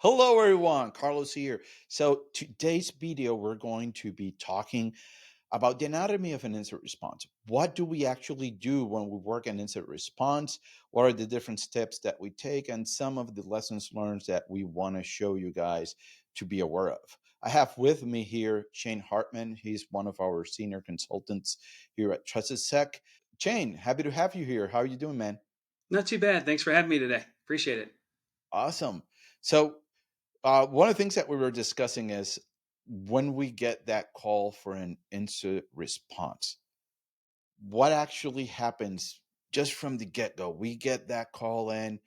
Hello, everyone. Carlos here. So, today's video, we're going to be talking about the anatomy of an incident response. What do we actually do when we work an incident response? What are the different steps that we take? And some of the lessons learned that we want to show you guys to be aware of. I have with me here Shane Hartman. He's one of our senior consultants here at Trusted Sec. Shane, happy to have you here. How are you doing, man? Not too bad. Thanks for having me today. Appreciate it. Awesome. So, one of the things that we were discussing is when we get that call for an incident response, what actually happens just from the get go? We get that call in.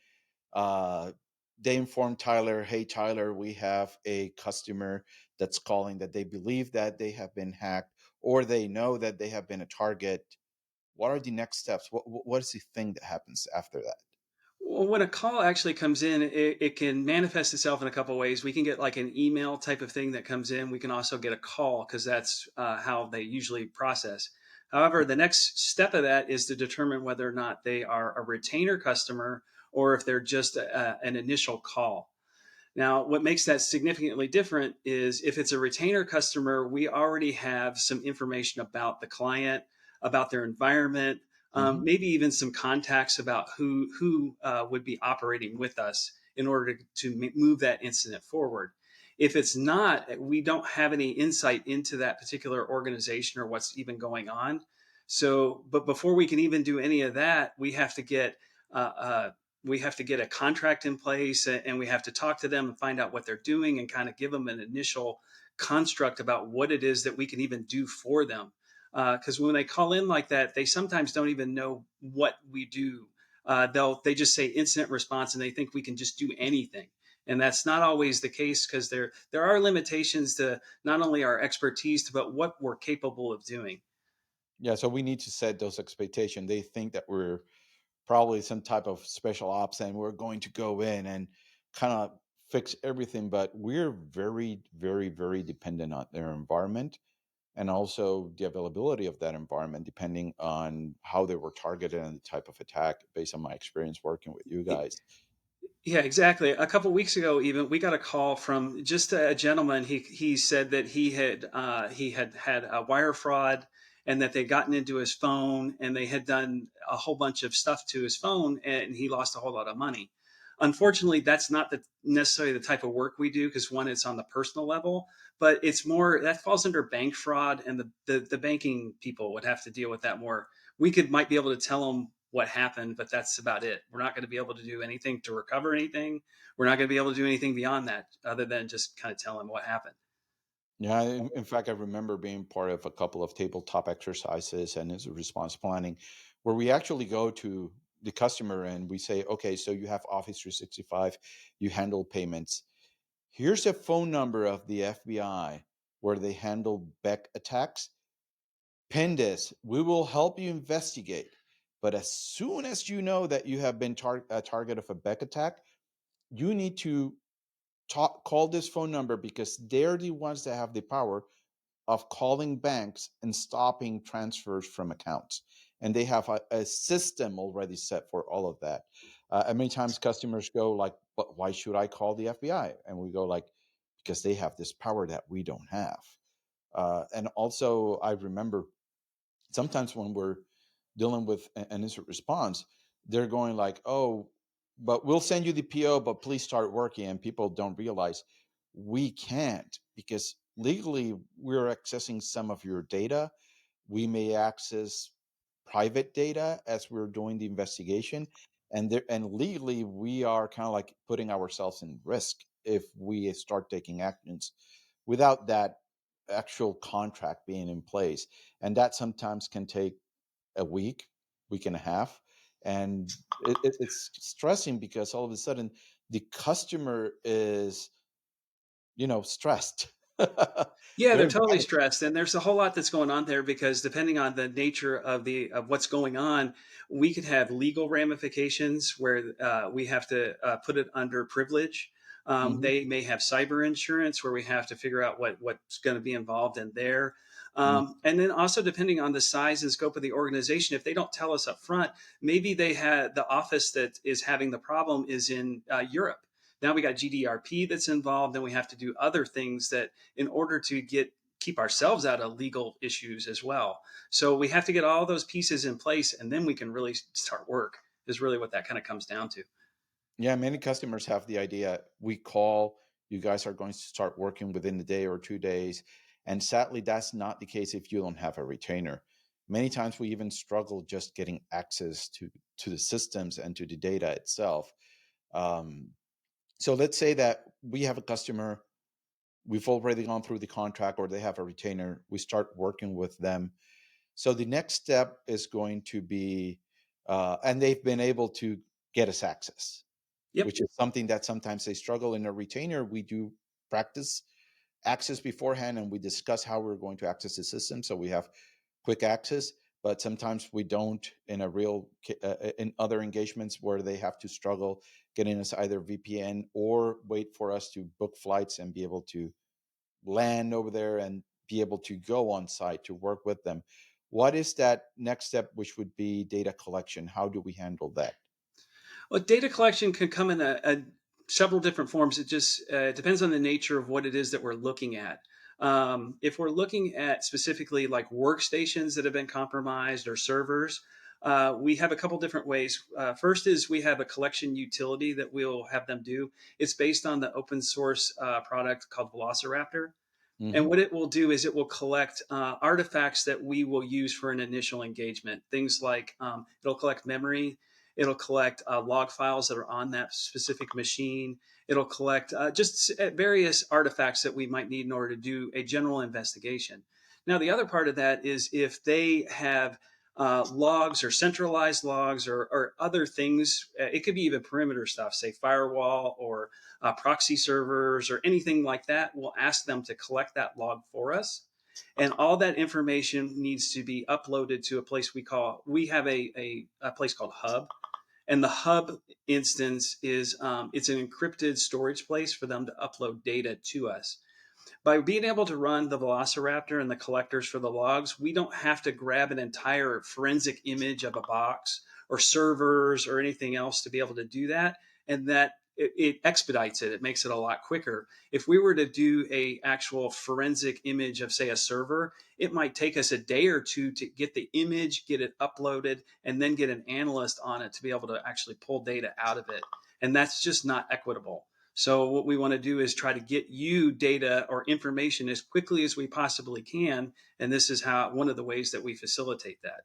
Uh, they inform Tyler, hey, Tyler, we have a customer that's calling that they believe that they have been hacked or they know that they have been a target. What are the next steps? What is the thing that happens after that? Well, when a call actually comes in, it can manifest itself in a couple ways. We can get like an email type of thing that comes in. We can also get a call because that's how they usually process. However, the next step of that is to determine whether or not they are a retainer customer or if they're just an initial call. Now, what makes that significantly different is if it's a retainer customer, we already have some information about the client, about their environment, Hmm. maybe even some contacts about who would be operating with us in order to move that incident forward. If it's not, we don't have any insight into that particular organization or what's even going on. So, but before we can even do any of that, uh, uh, we have to get a contract in place and we have to talk to them and find out what they're doing and kind of give them an initial construct about what it is that we can even do for them. Because when they call in like that, they sometimes don't even know what we do. They just say incident response and they think we can just do anything. And that's not always the case because there are limitations to not only our expertise but what we're capable of doing. Yeah, so we need to set those expectations. They think that we're probably some type of special ops and we're going to go in and kind of fix everything, but we're very, very, very dependent on their environment and also the availability of that environment depending on how they were targeted and the type of attack based on my experience working with you guys. Yeah, exactly. A couple weeks ago, even we got a call from just a gentleman. He said that he had had a wire fraud, and that they'd gotten into his phone, and they had done a whole bunch of stuff to his phone, and he lost a whole lot of money. Unfortunately, that's not necessarily the type of work we do because one, it's on the personal level, but it's more that falls under bank fraud, and the banking people would have to deal with that more. We could might be able to tell them what happened, but that's about it. We're not going to be able to do anything to recover anything. We're not going to be able to do anything beyond that other than just kind of tell them what happened. Yeah, in fact, I remember being part of a couple of tabletop exercises and as a response planning where we actually go to the customer and we say, okay, so you have Office 365, you handle payments. Here's a phone number of the FBI where they handle Beck attacks. Pin this. We will help you investigate. But as soon as you know that you have been a target of a Beck attack, you need to call this phone number because they're the ones that have the power of calling banks and stopping transfers from accounts. And they have a system already set for all of that. And many times customers go like, but why should I call the FBI? And we go like, because they have this power that we don't have. And also, I remember sometimes when we're dealing with an instant response, they're going like, "Oh, but we'll send you the PO, but please start working." And people don't realize we can't because legally we're accessing some of your data. We may access private data as we're doing the investigation, and legally we are kind of like putting ourselves in risk if we start taking actions without that actual contract being in place, and that sometimes can take a week, week and a half, and it's stressing because all of a sudden the customer is stressed. Yeah, they're They're totally stressed, and there's a whole lot that's going on there because depending on the nature of what's going on, we could have legal ramifications where we have to put it under privilege. Mhm, They may have cyber insurance where we have to figure out what's going to be involved in there. mhm, And then also depending on the size and scope of the organization, if they don't tell us up front, maybe they had the office that is having the problem is in Europe. Now we got GDRP that's involved, and we have to do other things that in order to keep ourselves out of legal issues as well. So we have to get all those pieces in place, and then we can really start work. Is really what that kind of comes down to. Yeah, many customers have the idea, we call, you guys are going to start working within a day or 2 days. And sadly, that's not the case if you don't have a retainer. Many times we even struggle just getting access to the systems and to the data itself. Um, so let's say that we have a customer, we've already gone through the contract, or they have a retainer, we start working with them. So the next step is going to be, and they've been able to get us access, Yep. which is something that sometimes they struggle in a retainer. We do practice access beforehand and we discuss how we're going to access the system. So we have quick access, but sometimes we don't in a real, in other engagements where they have to struggle getting us either VPN or wait for us to book flights and be able to land over there and be able to go on site to work with them. What is that next step, which would be data collection? How do we handle that? Well, data collection can come in several different forms. It just depends on the nature of what it is that we're looking at. If we're looking at specifically like workstations that have been compromised or servers, we have a couple different ways. First is we have a collection utility that we'll have them do. It's based on the open source product called Velociraptor. And Hmm. what it will do is it will collect artifacts that we will use for an initial engagement. Things like it'll collect memory, it'll collect log files that are on that specific machine, it'll collect just various artifacts that we might need in order to do a general investigation. Now, the other part of that is if they have logs or centralized logs or other things, it could be even perimeter stuff, say firewall or proxy servers or anything like that, we'll ask them to collect that log for us. And all that information needs to be uploaded to a place we have a place called Hub. And the Hub instance is it's an encrypted storage place for them to upload data to us. By being able to run the Velociraptor and the collectors for the logs, we don't have to grab an entire forensic image of a box or servers or anything else to be able to do that. And that it expedites it. It makes it a lot quicker. If we were to do a actual forensic image of, say, a server, it might take us a day or two to get the image, get it uploaded, and then get an analyst on it to be able to actually pull data out of it. And that's just not equitable. So what we want to do is try to get you data or information as quickly as we possibly can, and this is how one of the ways that we facilitate that.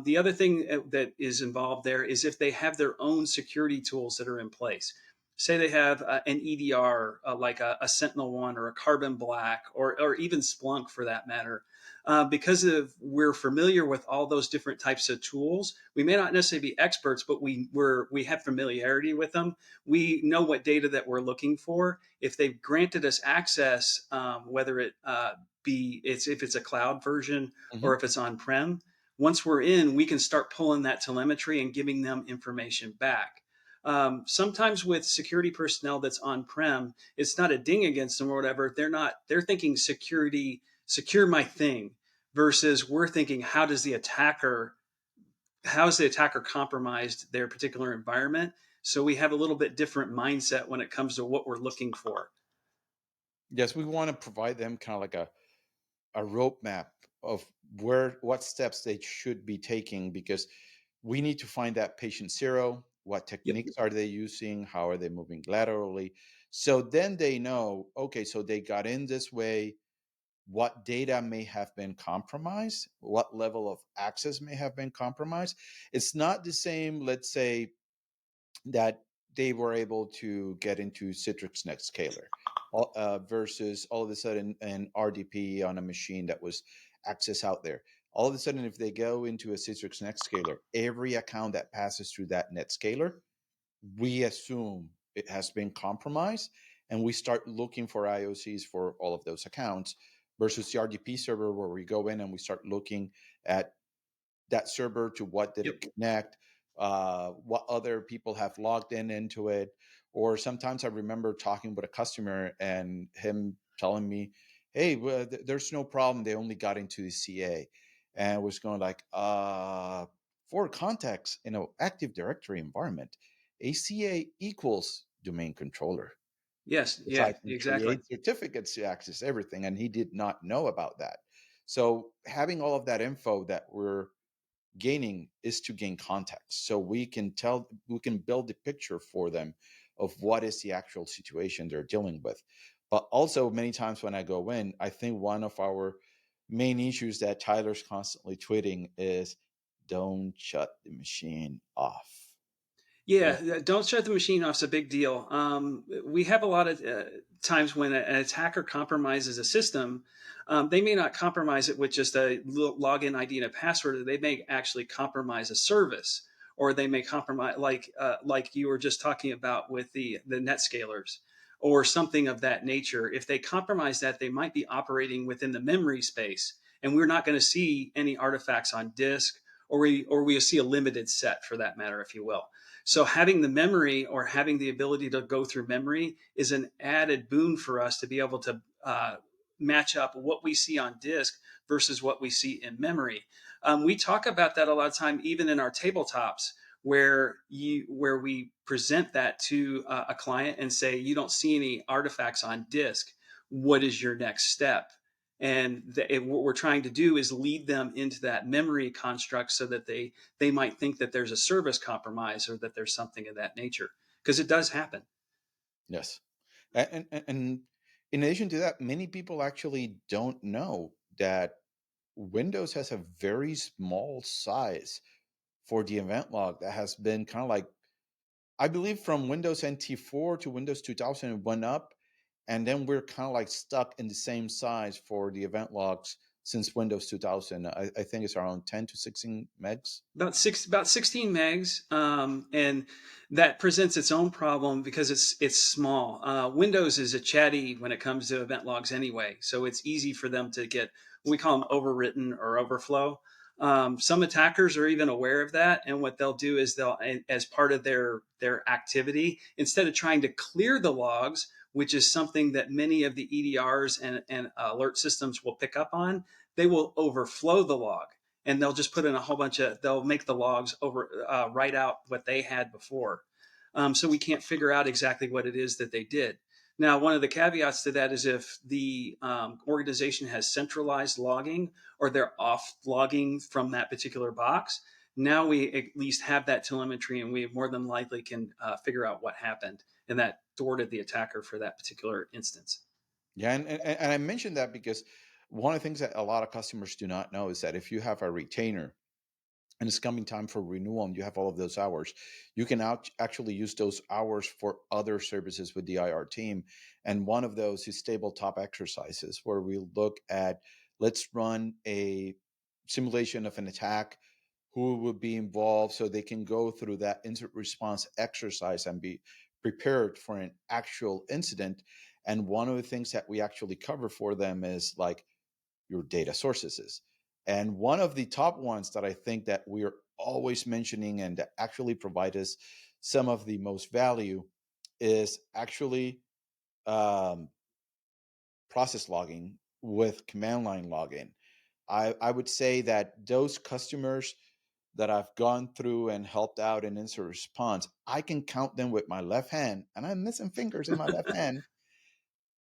The other thing that is involved there is if they have their own security tools that are in place. Say they have an EDR like a Sentinel One or a Carbon Black or even Splunk for that matter. Because of we're familiar with all those different types of tools, we may not necessarily be experts, but we have familiarity with them. We know what data that we're looking for. If they've granted us access, whether it be it's if it's a cloud version or Hmm. if it's on prem, once we're in, we can start pulling that telemetry and giving them information back. Sometimes with security personnel that's on prem, it's not a ding against them or whatever. They're thinking security, secure my thing, versus we're thinking, how has the attacker compromised their particular environment? So we have a little bit different mindset when it comes to what we're looking for. Yes, we want to provide them kind of like a roadmap of what steps they should be taking, because we need to find that patient zero. What Yep. techniques are they using? How are they moving laterally? So then they know, okay, so they got in this way. What data may have been compromised? What level of access may have been compromised? It's not the same, let's say, that they were able to get into Citrix Netscaler versus all of a sudden an RDP on a machine that was access out there. All of a sudden, if they go into a Citrix Netscaler, every account that passes through that Netscaler, we assume it has been compromised, and we start looking for IOCs for all of those accounts versus the RDP server where we go in and we start looking at that server, to what did Yep. it connect, what other people have logged in into it. Or sometimes I remember talking with a customer and him telling me, hey, well, there's no problem, they only got into the CA. And I was going like, for context, in an active directory environment, a CA equals domain controller. Yes. So I Yeah. can Exactly. create certificates to access everything, and he did not know about that. So having all of that info that we're gaining is to gain context, so we can build a picture for them of what is the actual situation they're dealing with. But also, many times when I go in, I think one of our main issues that Tyler's constantly tweeting is, don't shut the machine off. Yeah, Well, don't shut the machine off is a big deal. We have a lot of times when an attacker compromises a system, they may not compromise it with just a login ID and a password. They may actually compromise a service, or they may compromise, like you were just talking about with the net scalers, or something of that nature. If they compromise that, they might be operating within the memory space, and we're not going to see any artifacts on disk, or we see a limited set for that matter, if you will. So having the memory or having the ability to go through memory is an added boon for us to be able to match up what we see on disk versus what we see in memory. We talk about that a lot of time, even in our tabletops, where we present that to a client and say, you don't see any artifacts on disk. What is your next step? And what we're trying to do is lead them into that memory construct so that they might think that there's a service compromise or that there's something of that nature, because it does happen. yes. And in addition to that, many people actually don't know that Windows has a very small size for the event log that has been kind of like, I believe from Windows NT4 to Windows 2000, it went up. And then we're kind of like stuck in the same size for the event logs since Windows 2000. I think it's around 10 to 16 megs. About 16 megs, and that presents its own problem because it's small. Windows is a chatty when it comes to event logs anyway, so it's easy for them to get, we call them overwritten or overflow. Some attackers are even aware of that, and what they'll do is they'll, as part of their activity, instead of trying to clear the logs, which is something that many of the EDRs and alert systems will pick up on, they will overflow the log, and they'll just put in a whole bunch of, they'll make the logs over, write out what they had before. So we can't figure out exactly what it is that they did. Now, one of the caveats to that is if the organization has centralized logging or they're off logging from that particular box, now we at least have that telemetry, and we more than likely can figure out what happened and that thwarted the attacker for that particular instance. Yeah, and I mentioned that because one of the things that a lot of customers do not know is that if you have a retainer and it's coming time for renewal and you have all of those hours, you can actually use those hours for other services with the IR team. And one of those is tabletop exercises, where we look at, let's run a simulation of an attack, who would be involved, so they can go through that incident response exercise and be prepared for an actual incident. And one of the things that we actually cover for them is like your data sources is. And one of the top ones that I think that we are always mentioning and that actually provide us some of the most value is actually um, process logging with command line login. I would say that those customers that I've gone through and helped out in incident response, I can count them with my left hand, and I'm missing fingers in my left hand,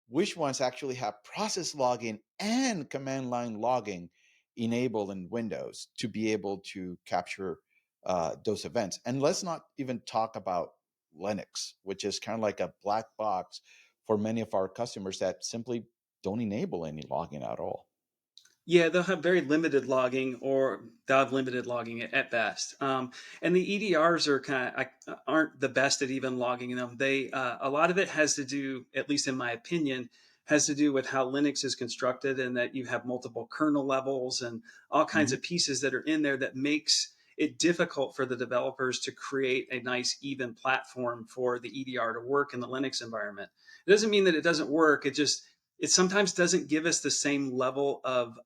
which ones actually have process logging and command line logging enabled in Windows to be able to capture those events. And let's not even talk about Linux, which is kind of like a black box for many of our customers that simply don't enable any logging at all. Yeah, they'll have very limited logging, or they'll have limited logging at best. And the EDRs are aren't the best at even logging them. They a lot of it has to do, at least in my opinion, has to do with how Linux is constructed, and that you have multiple kernel levels and all kinds Mhm. of pieces that are in there that makes it difficult for the developers to create a nice even platform for the EDR to work in the Linux environment. It doesn't mean that it doesn't work. It sometimes doesn't give us the same level of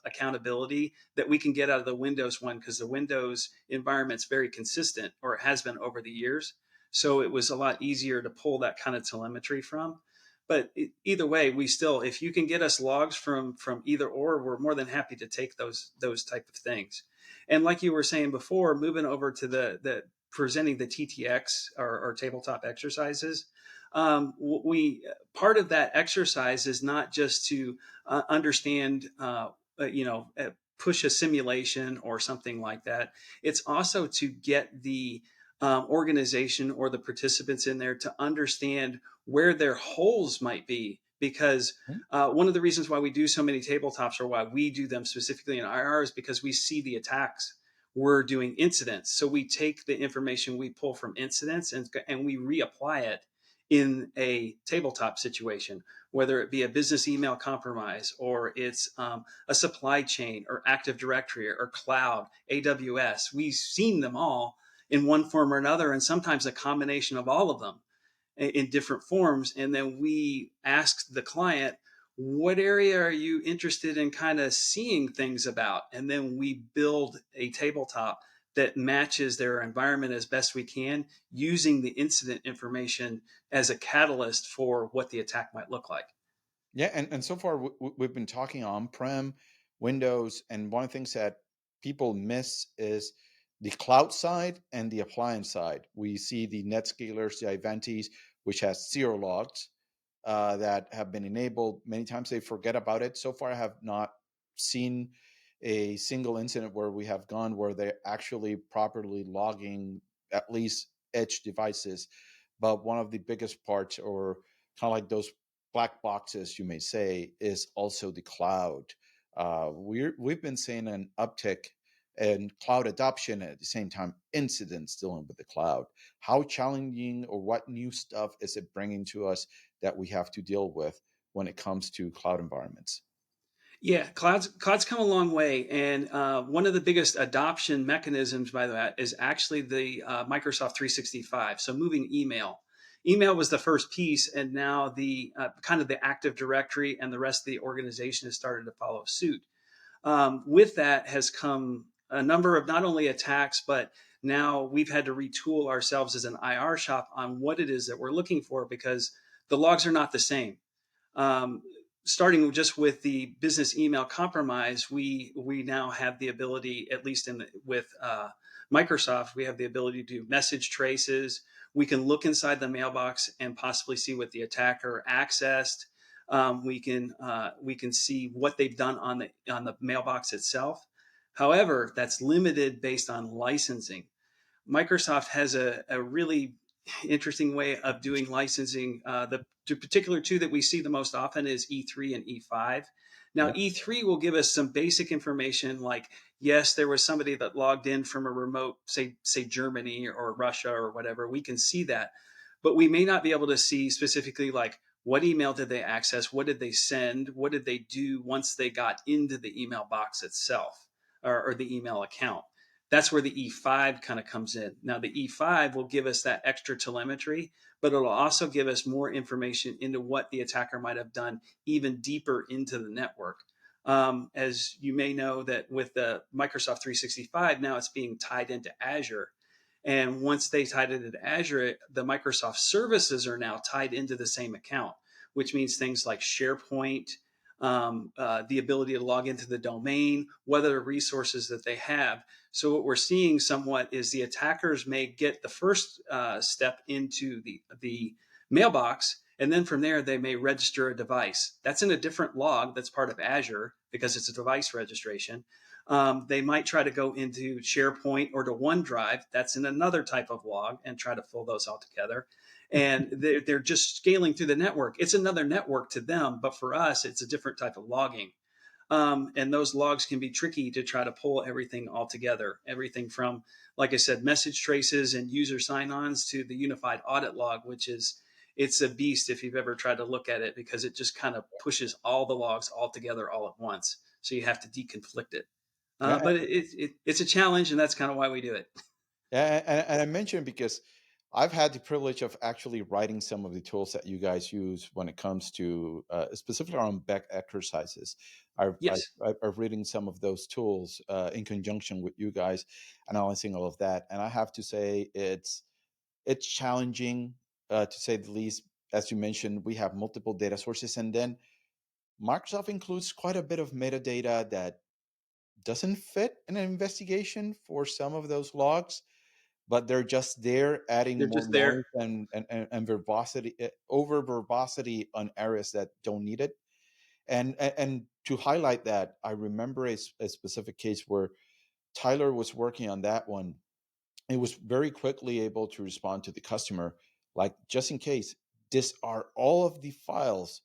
accountability that we can get out of the Windows one, because the Windows environment's very consistent, or it has been over the years. So it was a lot easier to pull that kind of telemetry from. But either way, we still, if you can get us logs from either or, we're more than happy to take those type of things. And like you were saying before, moving over to the presenting the TTX or tabletop exercises, we part of that exercise is not just to understand, push a simulation or something like that. It's also to get the organization or the participants in there to understand where their holes might be. Because one of the reasons why we do so many tabletops, or why we do them specifically in IR, is because we see the attacks. We're doing incidents. So we take the information we pull from incidents and we reapply it in a tabletop situation, whether it be a business email compromise, or it's a supply chain, or Active Directory, or cloud, AWS. We've seen them all in one form or another, and sometimes a combination of all of them in different forms. And then we ask the client, what area are you interested in kind of seeing things about? And then we build a tabletop that matches their environment as best we can, using the incident information as a catalyst for what the attack might look like. Yeah, and so far we've been talking on-prem, Windows, and one of the things that people miss is the cloud side and the appliance side. We see the NetScalers, the Ivantis, which has zero logs that have been enabled. Many times they forget about it. So far, I have not seen a single incident where we have gone where they're actually properly logging at least edge devices. But one of the biggest parts, or kind of like those black boxes, you may say, is also the cloud. We've been seeing an uptick in cloud adoption, and at the same time incidents dealing with the cloud. How challenging, or what new stuff is it bringing to us that we have to deal with when it comes to cloud environments? Yeah, clouds come a long way, and one of the biggest adoption mechanisms by that is actually the Microsoft 365. So moving email. Email was the first piece, and now the kind of the Active Directory and the rest of the organization has started to follow suit. With that has come a number of not only attacks, but now we've had to retool ourselves as an IR shop on what it is that we're looking for, because the logs are not the same. um, Starting just with the business email compromise, we now have the ability, at least with Microsoft, we have the ability to do message traces. We can look inside the mailbox and possibly see what the attacker accessed. We can see what they've done on the mailbox itself. However, that's limited based on licensing. Microsoft has a really interesting way of doing licensing. The particular two that we see the most often is E3 and E5. Now, Yeah. E3 will give us some basic information like, yes, there was somebody that logged in from a remote, say Germany or Russia or whatever. We can see that, but we may not be able to see specifically like what email did they access, what did they send, what did they do once they got into the email box itself, or the email account. That's where the E5 kind of comes in. Now, the E5 will give us that extra telemetry, but it'll also give us more information into what the attacker might have done even deeper into the network. As you may know, that with the Microsoft 365, now it's being tied into Azure. And once they tied it into Azure, the Microsoft services are now tied into the same account, which means things like SharePoint, the ability to log into the domain, what other resources that they have. So what we're seeing somewhat is the attackers may get the first step into the mailbox, and then from there they may register a device. That's in a different log that's part of Azure because it's a device registration. They might try to go into SharePoint or to OneDrive. That's in another type of log, and try to pull those all together. And they're just scaling through the network. It's another network to them, but for us, it's a different type of logging. And those logs can be tricky to try to pull everything all together. Everything from, like I said, message traces and user sign-ons to the unified audit log, which is, it's a beast if you've ever tried to look at it, because it just kind of pushes all the logs all together all at once. So you have to deconflict it. Yeah, But it's a challenge, and that's kind of why we do it. yeah, and I mentioned because I've had the privilege of actually writing some of the tools that you guys use when it comes to specifically around back exercises. Yes. I've written some of those tools in conjunction with you guys, analyzing all of that, and I have to say it's challenging to say the least. As you mentioned, we have multiple data sources, and then Microsoft includes quite a bit of metadata that doesn't fit in an investigation for some of those logs. but they're just there They're adding more just there. noise and verbosity, over verbosity on areas that don't need it. And to highlight that, I remember a specific case where Tyler was working on that one. It was very quickly able to respond to the customer, like, just in case, these are all of the files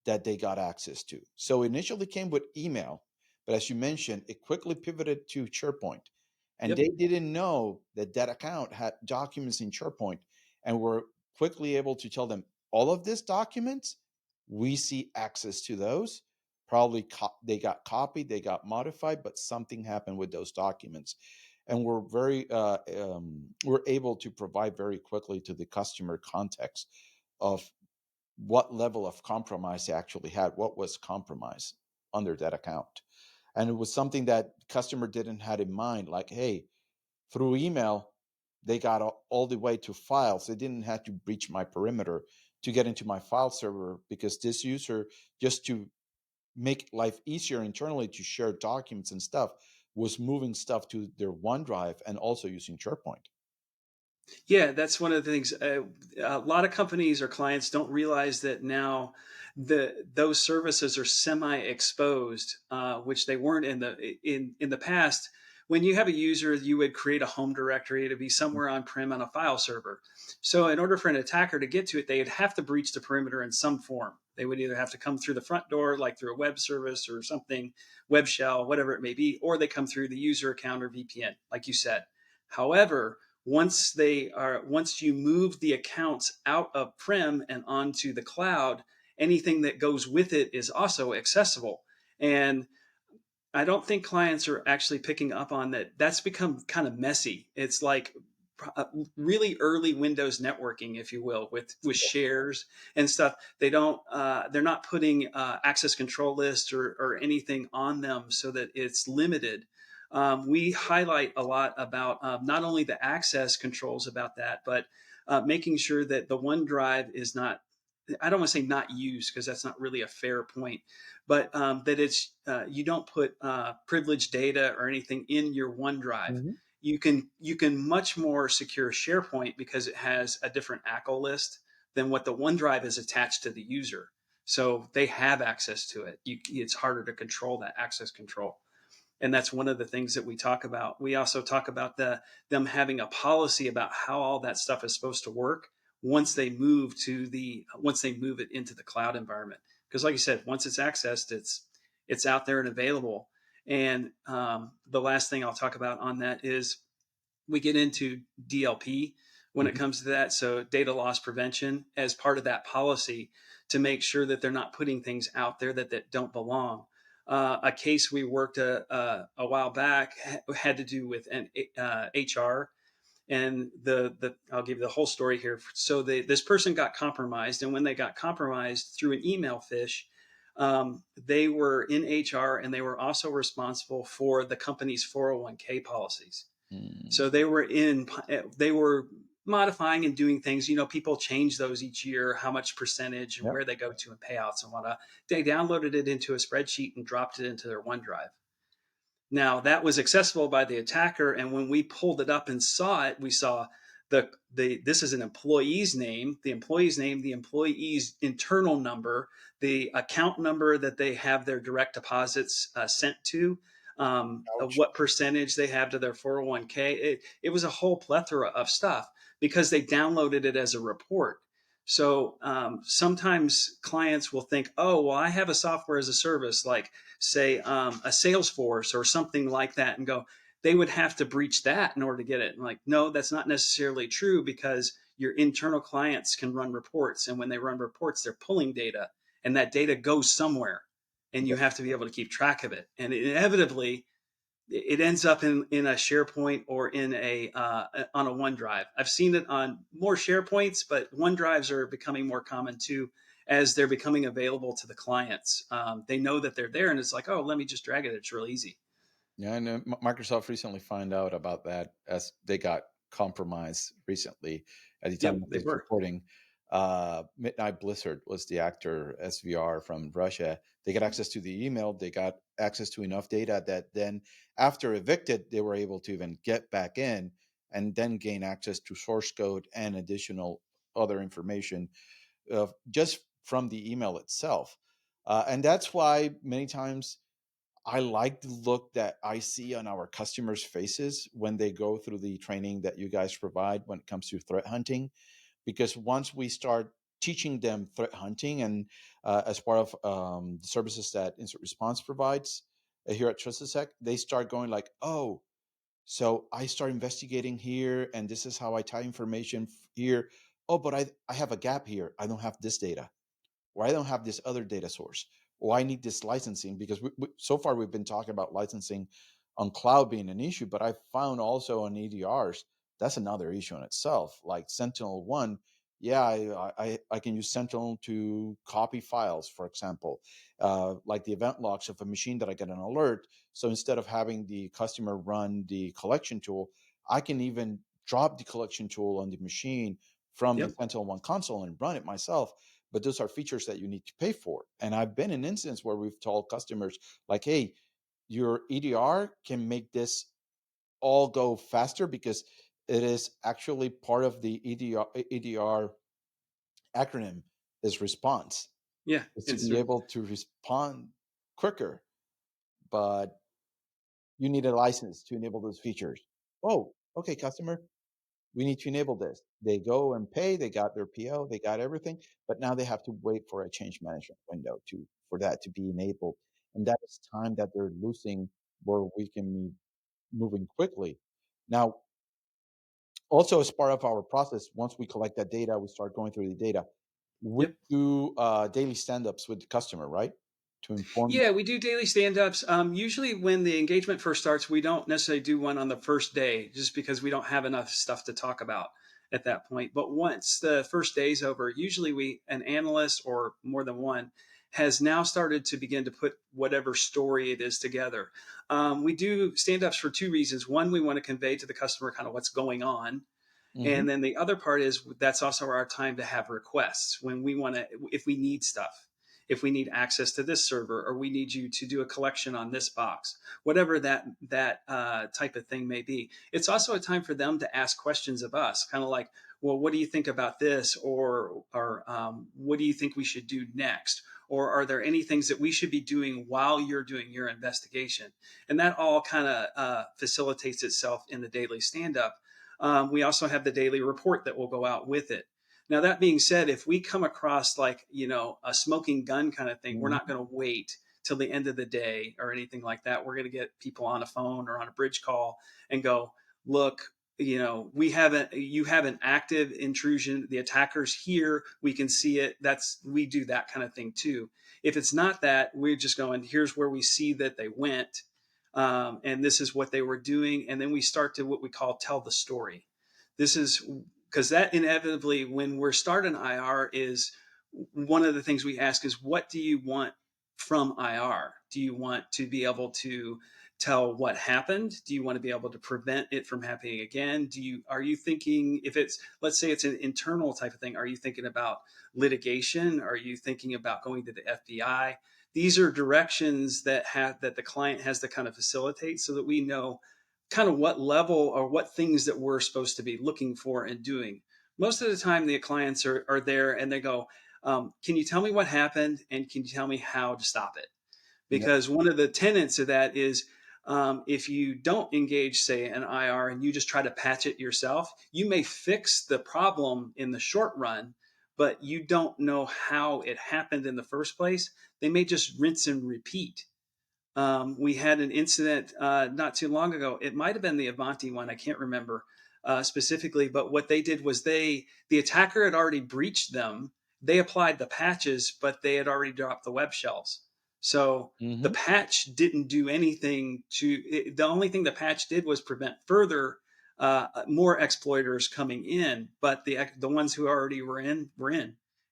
that they got access to. So initially came with email, but as you mentioned, it quickly pivoted to SharePoint. And Yep. they didn't know that that account had documents in SharePoint, and were quickly able to tell them all of these documents, we see access to those. Probably they got copied, they got modified, but something happened with those documents. And we're able to provide very quickly to the customer context of what level of compromise they actually had, what was compromised under that account. And it was something that customer didn't had in mind, like, hey, through email, they got all the way to files. They didn't have to breach my perimeter to get into my file server, because this user, just to make life easier internally to share documents and stuff, was moving stuff to their OneDrive and also using SharePoint. Yeah, that's one of the things. A lot of companies or clients don't realize that now those services are semi-exposed, which they weren't in the past. When you have a user, you would create a home directory to be somewhere on-prem on a file server. So, in order for an attacker to get to it, they'd have to breach the perimeter in some form. They would either have to come through the front door, like through a web service or something, web shell, whatever it may be, or they come through the user account or VPN, like you said. However, once you move the accounts out of prem and onto the cloud, anything that goes with it is also accessible. And I don't think clients are actually picking up on that. That's become kind of messy. It's like uh, really early Windows networking, if you will, with shares and stuff. They're not putting access control lists or anything on them so that it's limited. We highlight a lot about not only the access controls about that, but making sure that the OneDrive is not, I don't want to say not used because that's not really a fair point, but that it's you don't put privileged data or anything in your OneDrive. Mhm. You can much more secure SharePoint because it has a different ACL list than what the OneDrive is attached to the user. So they have access to it. It's harder to control that access control, and that's one of the things that we talk about. We also talk about them having a policy about how all that stuff is supposed to work once they move it into the cloud environment. Because, like you said, once it's accessed, it's out there and available. And the last thing I'll talk about on that is we get into DLP when it Mhm. comes to that. So data loss prevention as part of that policy to make sure that they're not putting things out there that don't belong. A case we worked a while back had to do with an HR, and the I'll give you the whole story here. So this person got compromised, and when they got compromised through an email phish, they were in HR and they were also responsible for the company's 401k policies. Mm. So they were modifying and doing things. People change those each year, how much percentage and Yep. where they go to and payouts and whatnot. They downloaded it into a spreadsheet and dropped it into their OneDrive. Now that was accessible by the attacker, and when we pulled it up and saw it, we saw the this is an employee's name, the employee's internal number, the account number that they have their direct deposits sent to, Ouch. what percentage they have to their 401k. It was a whole plethora of stuff because they downloaded it as a report. So sometimes clients will think, oh, well, I have a software as a service like say a Salesforce or something like that, and go, they would have to breach that in order to get it. And like, no, that's not necessarily true because your internal clients can run reports. And when they run reports, they're pulling data and that data goes somewhere and you Yep. have to be able to keep track of it. And inevitably, it ends up in a SharePoint or in a on a OneDrive. I've seen it on more SharePoints, but OneDrives are becoming more common too as they're becoming available to the clients. They know that they're there, and it's like, oh, let me just drag it. It's real easy. Yeah, I know Microsoft recently found out about that, as they got compromised recently at the time Yep, of they this were. recording. Midnight Blizzard was the actor SVR from Russia. They got access to the email. They got access to enough data that then, after evicted, they were able to even get back in and then gain access to source code and additional other information just from the email itself. And that's why many times I like the look that I see on our customers' faces when they go through the training that you guys provide when it comes to threat hunting. Because once we start teaching them threat hunting, and as part of the services that Instant Response provides here at TrustedSec, they start going like, "Oh, so I start investigating here, and this is how I tie information here. Oh, but I have a gap here. I don't have this data, or I don't have this other data source, or I need this licensing." Because so far we've been talking about licensing on cloud being an issue, but I found also on EDRs that's another issue in itself. Like Sentinel One, yeah, I can use Sentinel to copy files, for example, like the event logs of a machine that I get an alert. So instead of having the customer run the collection tool, I can even drop the collection tool on the machine from the Yep. Sentinel One console and run it myself. But those are features that you need to pay for. And I've been in instances where we've told customers like, "Hey, your EDR can make this all go faster because it is actually part of the EDR acronym is response. Yeah. Is to It's be able to respond quicker, but you need a license to enable those features." Oh, okay, customer, we need to enable this. They go and pay, they got their PO, they got everything, but now they have to wait for a change management window to for that to be enabled. And that is time that they're losing where we can be moving quickly. Now, also as part of our process, once we collect that data, we start going through the data. We Yep. do daily stand-ups with the customer, right? To inform Yeah, we do daily stand-ups. Usually, when the engagement first starts, we don't necessarily do one on the first day, just because we don't have enough stuff to talk about at that point. But once the first day's over, usually an analyst or more than one has now started to begin to put whatever story it is together. We do stand-ups for two reasons. One, we want to convey to the customer kind of what's going on, them. and then the other part is that's also our time to have requests when we want to, if we need stuff, if we need access to this server, or we need you to do a collection on this box, whatever that type of thing may be. It's also a time for them to ask questions of us, kind of like, well, what do you think about this, or what do you think we should do next? Or are there any things that we should be doing while you're doing your investigation? And that all kind of facilitates itself in the daily stand up. We also have the daily report that will go out with it. Now, that being said, if we come across like, a smoking gun kind of thing, we're Mhm. not going to wait till the end of the day or anything like that. We're going to get people on a phone or on a bridge call and go, look, you have an active intrusion. The attacker's here. We can see it. We do that kind of thing too. If it's not that, we're just going, here's where we see that they went, and this is what they were doing, and then we start to what we call tell the story. This is because that inevitably, when we're starting IR, is one of the things we ask is, what do you want from IR? Do you want to be able to tell what happened? Do you want to be able to prevent it from happening again? Are you thinking, if it's, let's say it's an internal type of thing, are you thinking about litigation? Are you thinking about going to the FBI? These are directions that the client has to kind of facilitate, so that we know kind of what level or what things that we're supposed to be looking for and doing. Most of the time, the clients are there and they go, can you tell me what happened, and can you tell me how to stop it? Yep. Because one of the tenets of that is, if you don't engage, say, an IR, and you just try to patch it yourself, you may fix the problem in the short run, but you don't know how it happened in the first place. They may just rinse and repeat. We had an incident not too long ago. It might have been the Avanti one. I can't remember specifically, but what they did was the attacker had already breached them. They applied the patches, but they had already dropped the web shells. So the Hmm. patch didn't do anything the only thing the patch did was prevent further more exploiters coming in, but the ones who already were in,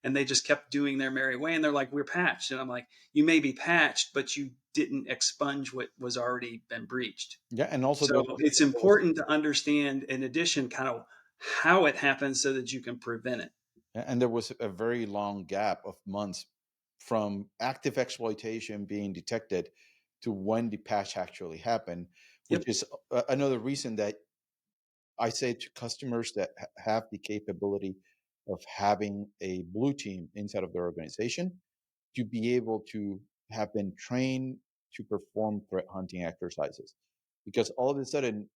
and they just kept doing their merry way. And they're like, "We're patched," and I'm like, "You may be patched, but you didn't expunge what was already been breached." Yeah, and also So it's there was important to understand, in addition, kind of how it happens so that you can prevent it. and there was a very long gap of months from active exploitation being detected to when the patch actually happened, which Yep. is another reason that I say to customers that have the capability of having a blue team inside of their organization to be able to have been trained to perform threat hunting exercises. Because all of a sudden,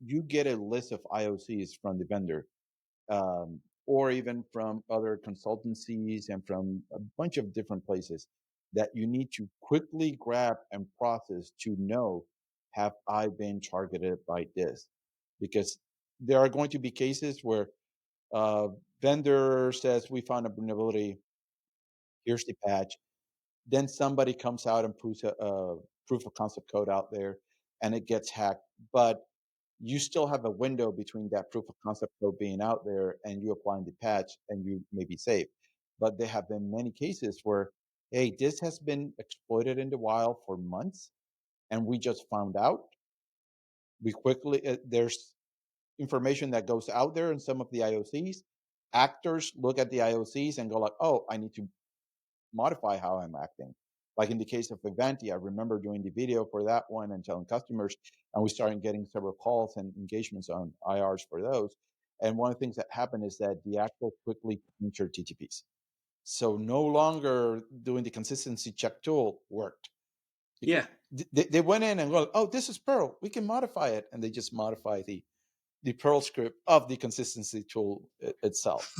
you get a list of IOCs from the vendor, or even from other consultancies and from a bunch of different places that you need to quickly grab and process to know, have I been targeted by this? Because there are going to be cases where uh, vendor says we found a vulnerability, here's the patch, then somebody comes out and puts a proof of concept code out there and it gets hacked, but you still have a window between that proof of concept code being out there and you applying the patch, and you may be safe. But there have been many cases where, hey, this has been exploited in the wild for months and we just found out. We quickly, there's information that goes out there in some of the IOCs. Actors look at the IOCs and go like, oh, I need to modify how I'm acting. Like in the case of Vivanti, I remember doing the video for that one and telling customers, and we started getting several calls and engagements on IRs for those. And one of the things that happened is that the actual quickly changed their TTPs. So no longer doing the consistency check tool worked. Yeah. They went in and go, oh, this is Perl. We can modify it. And they just modify the Perl script of the consistency tool itself.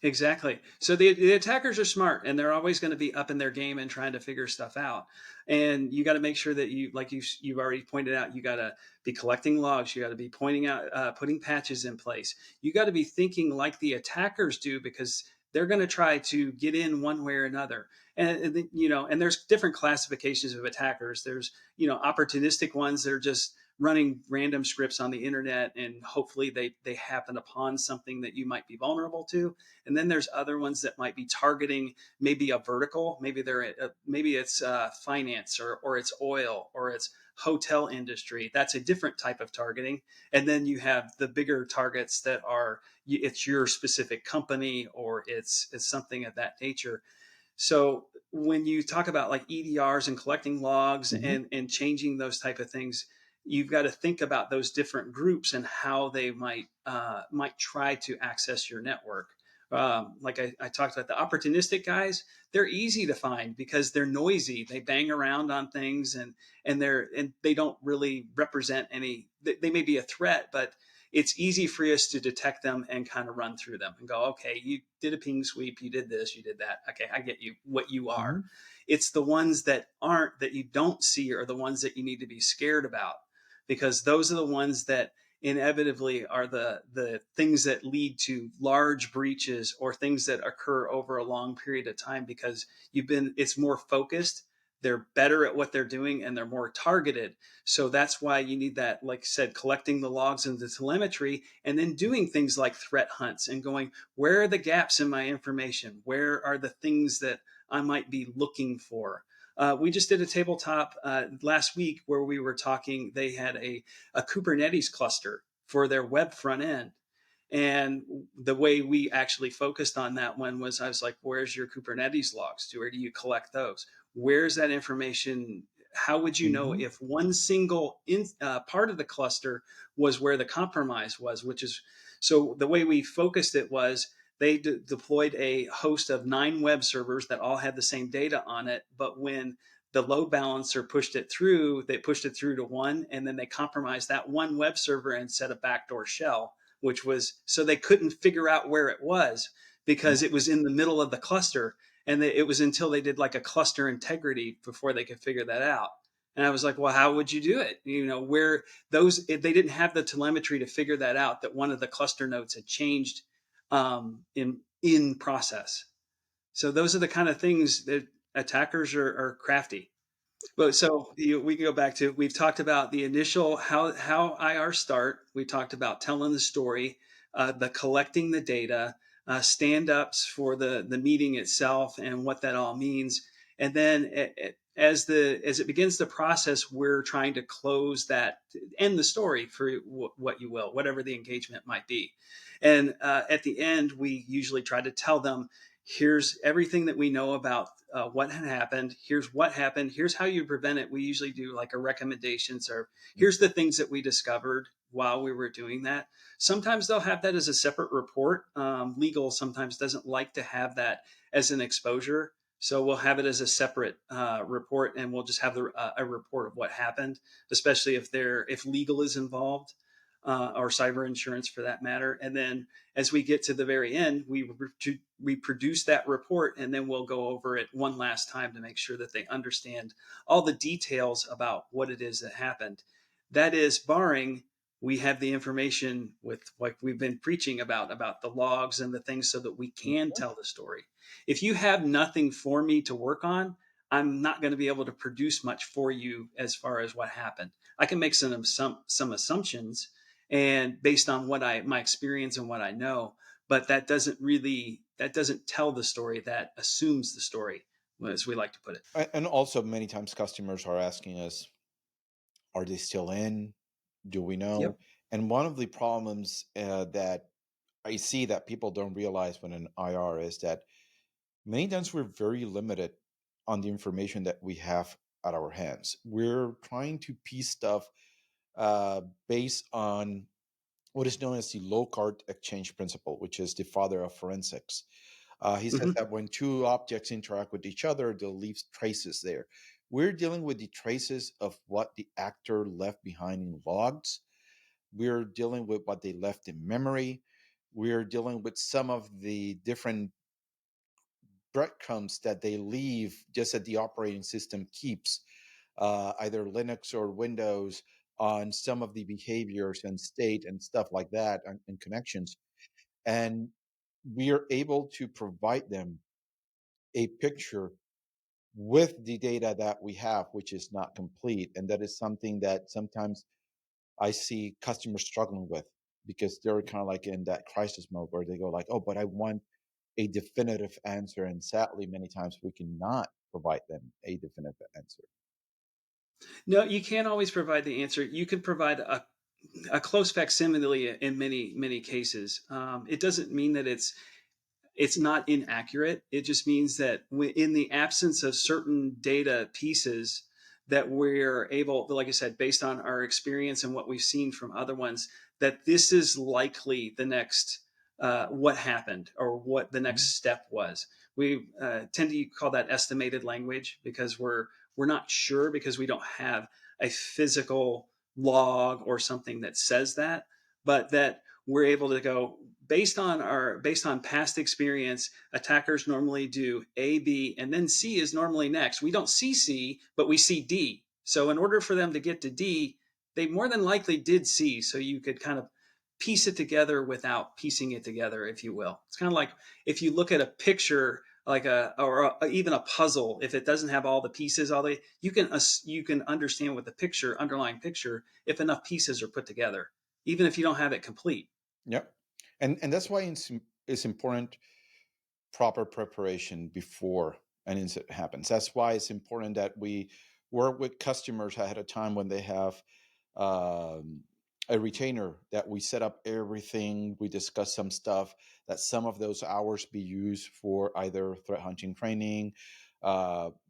Exactly. So the attackers are smart, and they're always going to be up in their game and trying to figure stuff out. And you got to make sure that you, like you've already pointed out, you got to be collecting logs. You got to be pointing out, putting patches in place. You got to be thinking like the attackers do, because they're going to try to get in one way or another. And and there's different classifications of attackers. There's opportunistic ones that are just running random scripts on the internet, and hopefully they happen upon something that you might be vulnerable to. And then there's other ones that might be targeting maybe a vertical, maybe it's finance, or it's oil, or it's hotel industry. That's a different type of targeting. And then you have the bigger targets that are, it's your specific company, or it's something of that nature. So when you talk about like EDRs and collecting logs Mm-hmm. and changing those type of things, you've got to think about those different groups and how they might try to access your network. Like I talked about, the opportunistic guys, they're easy to find because they're noisy. They bang around on things, and they don't really represent any. They may be a threat, but it's easy for us to detect them and kind of run through them and go, okay, you did a ping sweep, you did this, you did that. Okay, I get you, what you are. Mm-hmm. It's the ones that aren't, that you don't see, are the ones that you need to be scared about, because those are the ones that inevitably are the things that lead to large breaches, or things that occur over a long period of time, because it's more focused, they're better at what they're doing, and they're more targeted. So that's why you need that, like I said, collecting the logs and the telemetry, and then doing things like threat hunts and going, where are the gaps in my information? Where are the things that I might be looking for? We just did a tabletop last week where we were talking. They had a Kubernetes cluster for their web front end. And the way we actually focused on that one was, I was like, where's your Kubernetes logs? Where do you collect those? Where's that information? How would you know Mm-hmm. if one single part of the cluster was where the compromise was? Which is, so the way we focused it was, they deployed a host of 9 web servers that all had the same data on it. But when the load balancer pushed it through, they pushed it through to one, and then they compromised that one web server and set a backdoor shell, which was so they couldn't figure out where it was because it was in the middle of the cluster. And it was until they did like a cluster integrity before they could figure that out. And I was like, well, how would you do it? Where they didn't have the telemetry to figure that out, that one of the cluster nodes had changed in process. So those are the kind of things that attackers are crafty. But so we can go back to, we've talked about the initial, how IR start. We talked about telling the story, the collecting the data, stand ups for the meeting itself and what that all means. And then as it begins the process, we're trying to close that, end the story for what you will, whatever the engagement might be. And at the end, we usually try to tell them, here's everything that we know about what had happened. Here's what happened. Here's how you prevent it. We usually do like a recommendations, or here's the things that we discovered. while we were doing that. Sometimes they'll have that as a separate report. Legal sometimes doesn't like to have that as an exposure. So we'll have it as a separate report, and we'll just have a report of what happened, especially if legal is involved, or cyber insurance for that matter. And then as we get to the very end, we produce that report, and then we'll go over it one last time to make sure that they understand all the details about what it is that happened. That is barring we have the information with what we've been preaching about the logs and the things so that we can tell the story. If you have nothing for me to work on, I'm not going to be able to produce much for you as far as what happened. I can make some assumptions and based on what I my experience and what I know, but that doesn't tell the story, that assumes the story, as we like to put it. And also, many times customers are asking us, are they still in? Do we know? Yep. And one of the problems that I see that people don't realize when an IR is that many times we're very limited on the information that we have at our hands. We're trying to piece stuff based on what is known as the low card exchange principle, which is the father of forensics. He says Hmm. that when two objects interact with each other, they'll leave traces there. We're dealing with the traces of what the actor left behind in logs. We're dealing with what they left in memory. We're dealing with some of the different breadcrumbs that they leave just that the operating system keeps, either Linux or Windows, on some of the behaviors and state and stuff like that and connections. And we are able to provide them a picture with the data that we have, which is not complete. And that is something that sometimes I see customers struggling with because they're kind of like in that crisis mode where they go like, oh, but I want a definitive answer. And sadly, many times we cannot provide them a definitive answer. No, you can't always provide the answer. You can provide a close facsimile in many cases. It doesn't mean that it's not inaccurate. It just means that in the absence of certain data pieces that we're able, like I said, based on our experience and what we've seen from other ones, that this is likely the next what happened or what the Mhm. next step was. We tend to call that estimated language because we're not sure because we don't have a physical log or something that says that, but that we're able to go based on past experience. Attackers normally do A, B, and then C is normally next. We don't see C, but we see D. So in order for them to get to D, they more than likely did C. So you could kind of piece it together without piecing it together, if you will. It's kind of like if you look at a picture like even a puzzle. If it doesn't have all the pieces, you can understand with the picture, underlying picture, if enough pieces are put together, even if you don't have it complete. Yep. And that's why it's important proper preparation before an incident happens. That's why it's important that we work with customers ahead of time when they have um, a retainer, that we set up everything, we discuss some stuff, that some of those hours be used for either threat hunting training,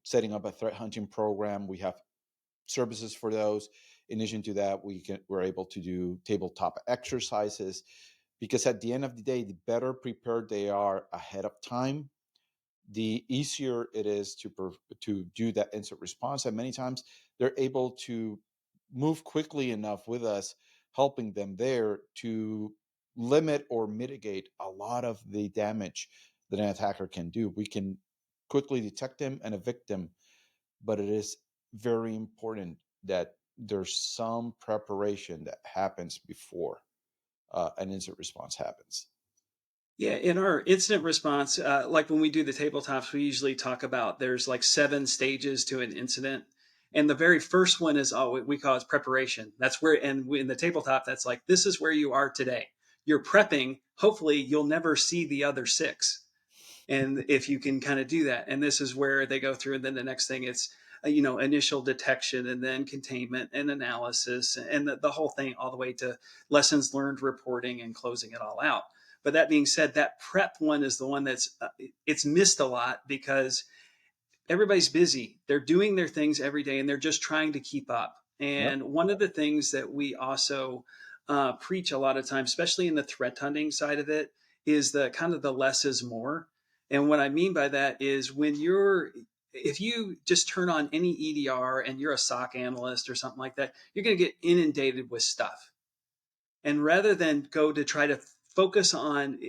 setting up a threat hunting program. We have services for those. In addition to that, we're able to do tabletop exercises because at the end of the day, the better prepared they are ahead of time, the easier it is to do that instant response. And many times they're able to move quickly enough with us, helping them there to limit or mitigate a lot of the damage that an attacker can do. We can quickly detect them and evict them, but it is very important that there's some preparation that happens before an instant response happens. Yeah, in our incident response, like when we do the tabletops, we usually talk about there's like 7 stages to an incident. And the very first one is all we call it preparation. That's where, and in the tabletop, that's like, this is where you are today. You're prepping. Hopefully, you'll never see the other six. And if you can kind of do that, and this is where they go through, and then the next thing it's initial detection and then containment and analysis and the whole thing all the way to lessons learned reporting and closing it all out. But that being said, that prep one is the one that's it's missed a lot because everybody's busy. They're doing their things every day and they're just trying to keep up. Yep. And one of the things that we also preach a lot of times, especially in the threat hunting side of it, is the kind of the less is more. And what I mean by that is when you're if you just turn on any EDR and you're a SOC analyst or something like that, you're going to get inundated with stuff. And rather than go to try to focus on,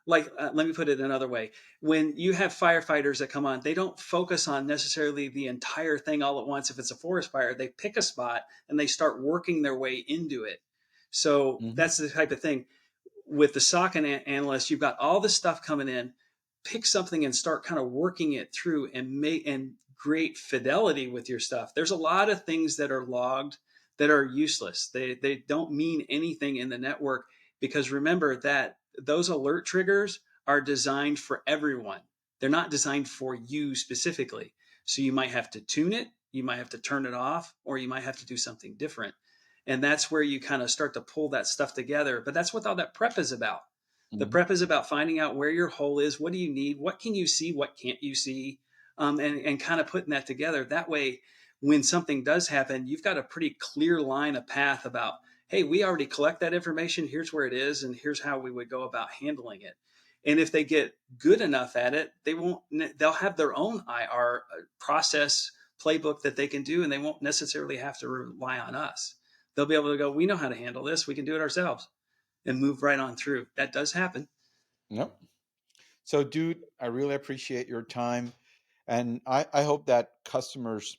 let me put it another way. When you have firefighters that come on, they don't focus on necessarily the entire thing all at once. If it's a forest fire, they pick a spot and they start working their way into it. So Hmm. that's the type of thing with the SOC analyst. You've got all this stuff coming in. Pick something and start kind of working it through and make and great fidelity with your stuff. There's a lot of things that are logged that are useless. They don't mean anything in the network, because remember that those alert triggers are designed for everyone. They're not designed for you specifically. So you might have to tune it, you might have to turn it off, or you might have to do something different. And that's where you kind of start to pull that stuff together. But that's what all that prep is about. The Hmm. prep is about finding out where your hole is, what do you need, what can you see, what can't you see, and kind of putting that together. That way, when something does happen, you've got a pretty clear line of path about, hey, we already collect that information. Here's where it is, and here's how we would go about handling it. And if they get good enough at it, they'll have their own IR process playbook that they can do, and they won't necessarily have to rely on us. They'll be able to go, we know how to handle this. We can do it ourselves and move right on through. That does happen. Yep. So, dude, I really appreciate your time. And I hope that customers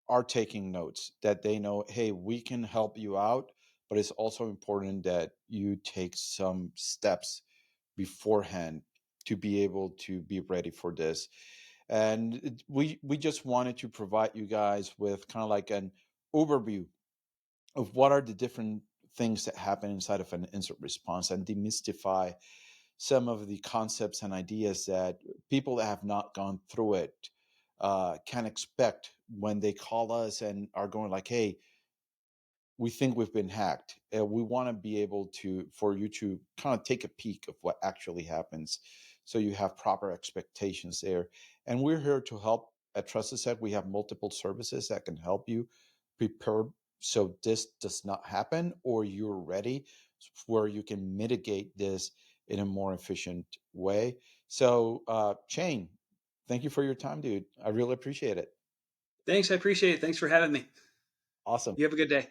are taking notes, that they know, hey, we can help you out, but it's also important that you take some steps beforehand to be able to be ready for this. And we just wanted to provide you guys with kind of like an overview of what are the different things that happen inside of an instant response and demystify some of the concepts and ideas that people that have not gone through it can expect when they call us and are going like, hey, we think we've been hacked. We want to be able to for you to kind of take a peek of what actually happens, so you have proper expectations there. And we're here to help. At Trusted Set, we have multiple services that can help you prepare so this does not happen, or you're ready where you can mitigate this in a more efficient way. So, Shane, thank you for your time, dude. I really appreciate it. Thanks. I appreciate it. Thanks for having me. Awesome. You have a good day.